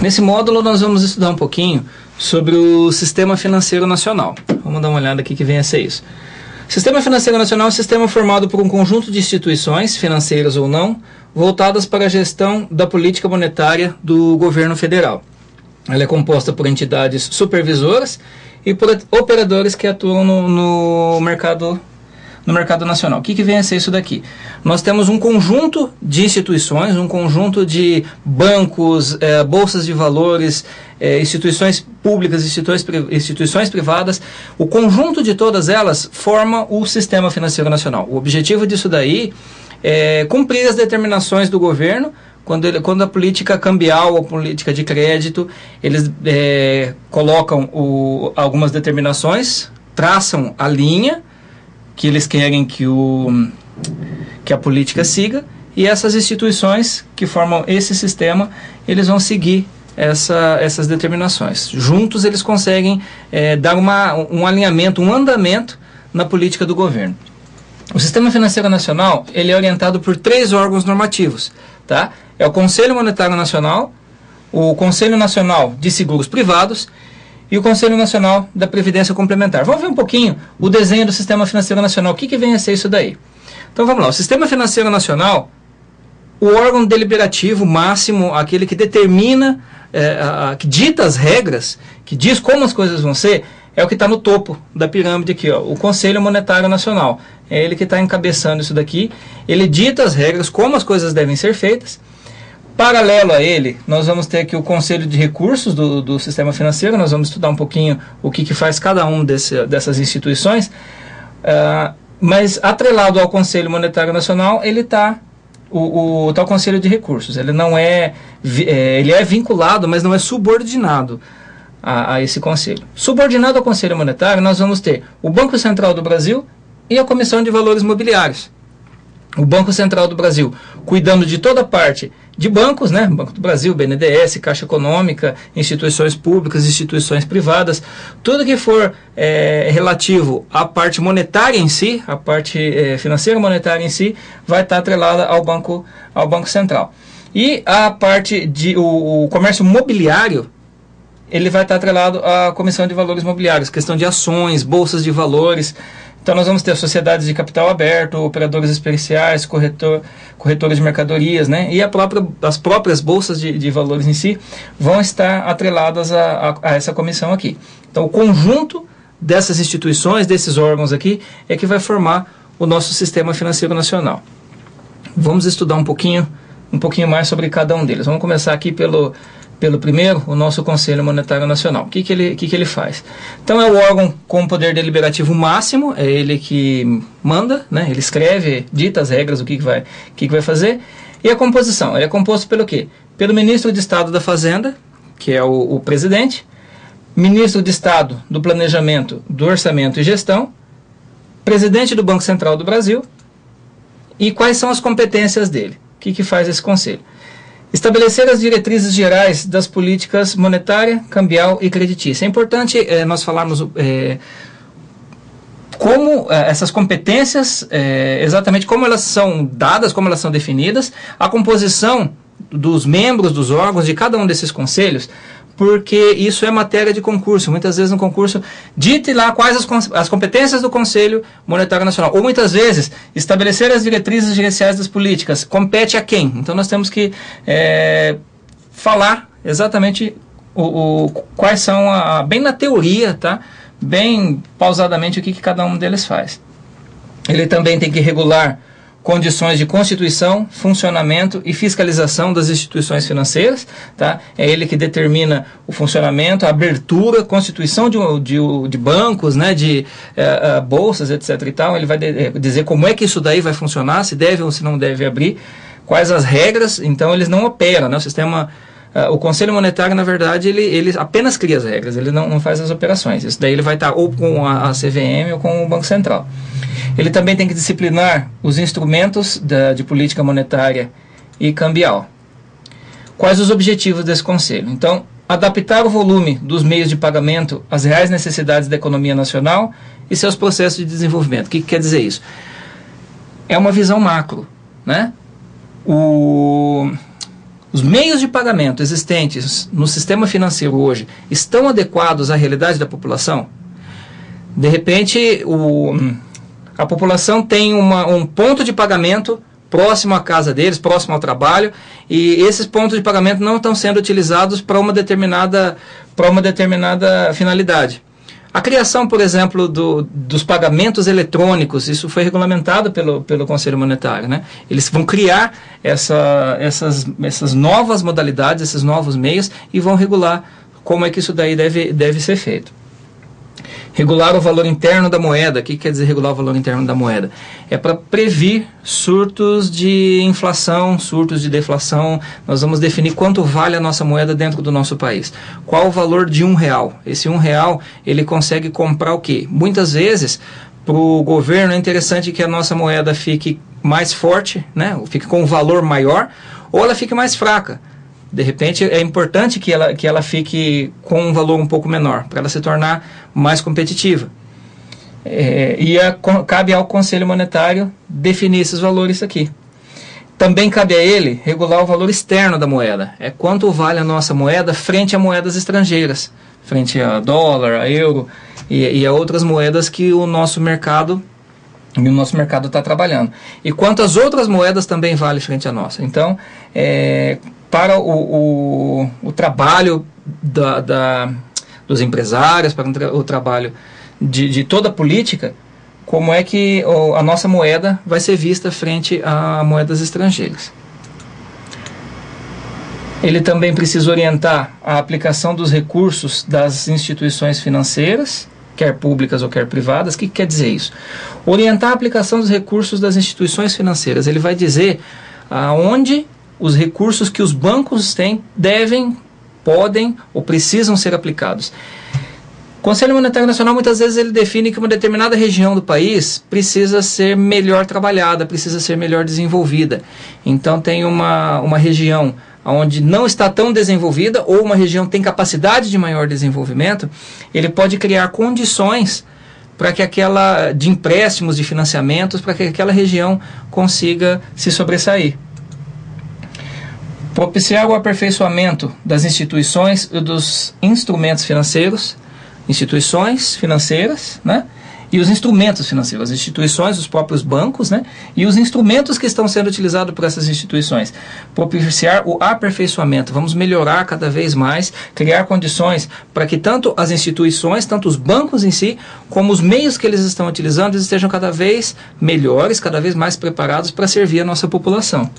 Nesse módulo nós vamos estudar um pouquinho sobre o Sistema Financeiro Nacional. Vamos dar uma olhada aqui que vem a ser isso. O Sistema Financeiro Nacional é um sistema formado por um conjunto de instituições, financeiras ou não, voltadas para a gestão da política monetária do governo federal. Ela é composta por entidades supervisoras e por operadores que atuam no mercado nacional. O que vem a ser isso daqui? Nós temos um conjunto de instituições, um conjunto de bancos, bolsas de valores, instituições públicas, instituições privadas. O conjunto de todas elas forma o Sistema Financeiro Nacional. O objetivo disso daí é cumprir as determinações do governo quando a política cambial ou política de crédito, eles colocam algumas determinações, traçam a linha que eles querem que a política siga, e essas instituições que formam esse sistema, eles vão seguir essas determinações. Juntos eles conseguem dar um alinhamento, um andamento na política do governo. O Sistema Financeiro Nacional, ele é orientado por 3 órgãos normativos, tá? É o Conselho Monetário Nacional, o Conselho Nacional de Seguros Privados e o Conselho Nacional da Previdência Complementar. Vamos ver um pouquinho o desenho do Sistema Financeiro Nacional. O que vem a ser isso daí? Então vamos lá. O Sistema Financeiro Nacional, o órgão deliberativo máximo, aquele que determina, que dita as regras, que diz como as coisas vão ser, é o que está no topo da pirâmide aqui, ó, o Conselho Monetário Nacional. É ele que está encabeçando isso daqui. Ele dita as regras, como as coisas devem ser feitas. Paralelo a ele, nós vamos ter aqui o Conselho de Recursos do Sistema Financeiro. Nós vamos estudar um pouquinho o que faz cada um dessas instituições. Mas atrelado ao Conselho Monetário Nacional, ele está o Conselho de Recursos. Ele não ele é vinculado, mas não é subordinado a esse conselho. Subordinado ao Conselho Monetário, nós vamos ter o Banco Central do Brasil e a Comissão de Valores Mobiliários. O Banco Central do Brasil cuidando de toda a parte de bancos, né? Banco do Brasil, BNDES, Caixa Econômica, instituições públicas, instituições privadas, tudo que for relativo à parte monetária em si, a parte financeira monetária em si, vai estar atrelada ao Banco Central. E a parte o comércio mobiliário, ele vai estar atrelado à Comissão de Valores Mobiliários, questão de ações, bolsas de valores. Então nós vamos ter sociedades de capital aberto, operadores especiais, corretores de mercadorias, né? E as próprias bolsas de valores em si vão estar atreladas a essa comissão aqui. Então o conjunto dessas instituições, desses órgãos aqui, é que vai formar o nosso Sistema Financeiro Nacional. Vamos estudar um pouquinho mais sobre cada um deles. Vamos começar aqui pelo primeiro, o nosso Conselho Monetário Nacional. O que ele faz? Então é o órgão com poder deliberativo máximo, é ele que manda, né? Ele escreve, dita as regras, o que vai fazer. E a composição? Ele é composto pelo quê? Pelo Ministro de Estado da Fazenda, que é o presidente, Ministro de Estado do Planejamento, do Orçamento e Gestão, Presidente do Banco Central do Brasil. E quais são as competências dele? O que faz esse conselho? Estabelecer as diretrizes gerais das políticas monetária, cambial e creditícia. É importante nós falarmos como essas competências, exatamente como elas são dadas, como elas são definidas, a composição dos membros dos órgãos de cada um desses conselhos, porque isso é matéria de concurso. Muitas vezes no concurso dite lá quais as competências do Conselho Monetário Nacional, ou muitas vezes estabelecer as diretrizes gerenciais das políticas, compete a quem? Então nós temos que falar exatamente quais são, bem na teoria, tá? Bem pausadamente o que cada um deles faz. Ele também tem que regular condições de constituição, funcionamento e fiscalização das instituições financeiras, tá? É ele que determina o funcionamento, a abertura, constituição de bancos, né? De bolsas, etc. e tal. Ele vai dizer como é que isso daí vai funcionar, se deve ou se não deve abrir, quais as regras. Então eles não operam, né? O sistema, o Conselho Monetário, na verdade, ele apenas cria as regras, ele não faz as operações. Isso daí ele vai estar ou com a CVM ou com o Banco Central. Ele também tem que disciplinar os instrumentos de política monetária e cambial. Quais os objetivos desse conselho? Então, adaptar o volume dos meios de pagamento às reais necessidades da economia nacional e seus processos de desenvolvimento. O que quer dizer isso? É uma visão macro, né? os meios de pagamento existentes no sistema financeiro hoje estão adequados à realidade da população? De repente, a população tem um ponto de pagamento próximo à casa deles, próximo ao trabalho, e esses pontos de pagamento não estão sendo utilizados para uma determinada finalidade. A criação, por exemplo, dos pagamentos eletrônicos, isso foi regulamentado pelo Conselho Monetário, né? Eles vão criar essas novas modalidades, esses novos meios, e vão regular como é que isso daí deve ser feito. Regular o valor interno da moeda. O que quer dizer regular o valor interno da moeda? É para prever surtos de inflação, surtos de deflação. Nós vamos definir quanto vale a nossa moeda dentro do nosso país. Qual o valor de R$1? Esse R$1, ele consegue comprar o quê? Muitas vezes, para o governo é interessante que a nossa moeda fique mais forte, né? Fique com um valor maior, ou ela fique mais fraca. De repente, é importante que ela fique com um valor um pouco menor, para ela se tornar mais competitiva. Cabe ao Conselho Monetário definir esses valores aqui. Também cabe a ele regular o valor externo da moeda. É quanto vale a nossa moeda frente a moedas estrangeiras, frente a dólar, a euro e a outras moedas que o nosso mercado está trabalhando. E quantas outras moedas também valem frente a nossa. Então, para o trabalho dos empresários, para o trabalho de toda a política, como é que a nossa moeda vai ser vista frente a moedas estrangeiras. Ele também precisa orientar a aplicação dos recursos das instituições financeiras, quer públicas ou quer privadas. O que quer dizer isso? Orientar a aplicação dos recursos das instituições financeiras. Ele vai dizer aonde os recursos que os bancos têm devem, podem ou precisam ser aplicados. O Conselho Monetário Nacional muitas vezes ele define que uma determinada região do país precisa ser melhor trabalhada, precisa ser melhor desenvolvida. Então tem uma região onde não está tão desenvolvida ou uma região tem capacidade de maior desenvolvimento, ele pode criar condições para que de empréstimos, de financiamentos, para que aquela região consiga se sobressair. Propiciar o aperfeiçoamento das instituições e dos instrumentos financeiros, instituições financeiras, né? E os instrumentos financeiros, as instituições, os próprios bancos, né? E os instrumentos que estão sendo utilizados por essas instituições. Propiciar o aperfeiçoamento, vamos melhorar cada vez mais, criar condições para que tanto as instituições, tanto os bancos em si, como os meios que eles estão utilizando, eles estejam cada vez melhores, cada vez mais preparados para servir a nossa população.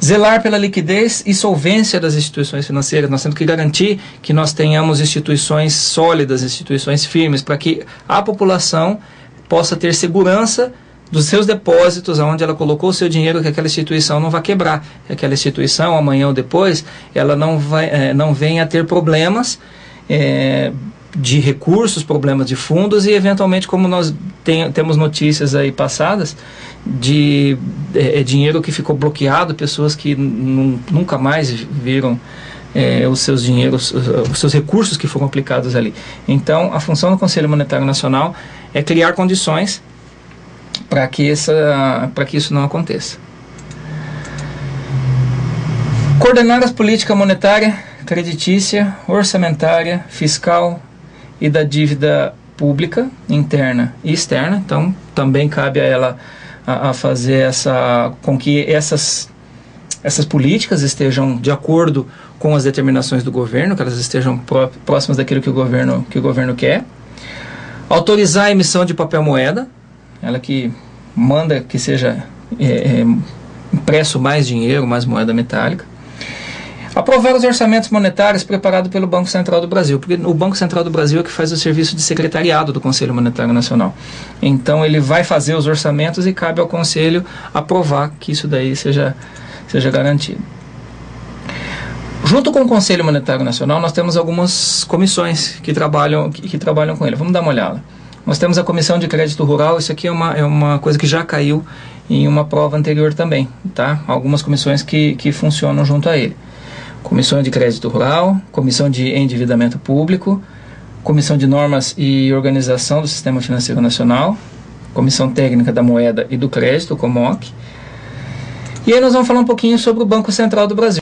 Zelar pela liquidez e solvência das instituições financeiras. Nós temos que garantir que nós tenhamos instituições sólidas, instituições firmes, para que a população possa ter segurança dos seus depósitos, onde ela colocou o seu dinheiro, que aquela instituição não vai quebrar, que aquela instituição, amanhã ou depois, ela não venha a ter problemas de recursos, problemas de fundos e, eventualmente, como nós temos notícias aí passadas, de dinheiro que ficou bloqueado, pessoas que nunca mais viram os seus dinheiros, os seus recursos que foram aplicados ali. Então, a função do Conselho Monetário Nacional é criar condições para que isso não aconteça. Coordenar as políticas monetária, creditícia, orçamentária, fiscal e da dívida pública, interna e externa. Então, também cabe a ela a fazer com que essas políticas estejam de acordo com as determinações do governo, que elas estejam próximas daquilo que o governo quer. Autorizar a emissão de papel moeda, ela que manda que seja impresso mais dinheiro, mais moeda metálica. Aprovar os orçamentos monetários preparados pelo Banco Central do Brasil, porque o Banco Central do Brasil é que faz o serviço de secretariado do Conselho Monetário Nacional. Então ele vai fazer os orçamentos e cabe ao Conselho aprovar que isso daí seja garantido. Junto com o Conselho Monetário Nacional, nós temos algumas comissões que trabalham com ele. Vamos dar uma olhada. Nós temos a Comissão de Crédito Rural. Isso aqui é uma coisa que já caiu em uma prova anterior também, tá? Algumas comissões que funcionam junto a ele. Comissão de Crédito Rural, Comissão de Endividamento Público, Comissão de Normas e Organização do Sistema Financeiro Nacional, Comissão Técnica da Moeda e do Crédito, COMOC. E aí nós vamos falar um pouquinho sobre o Banco Central do Brasil.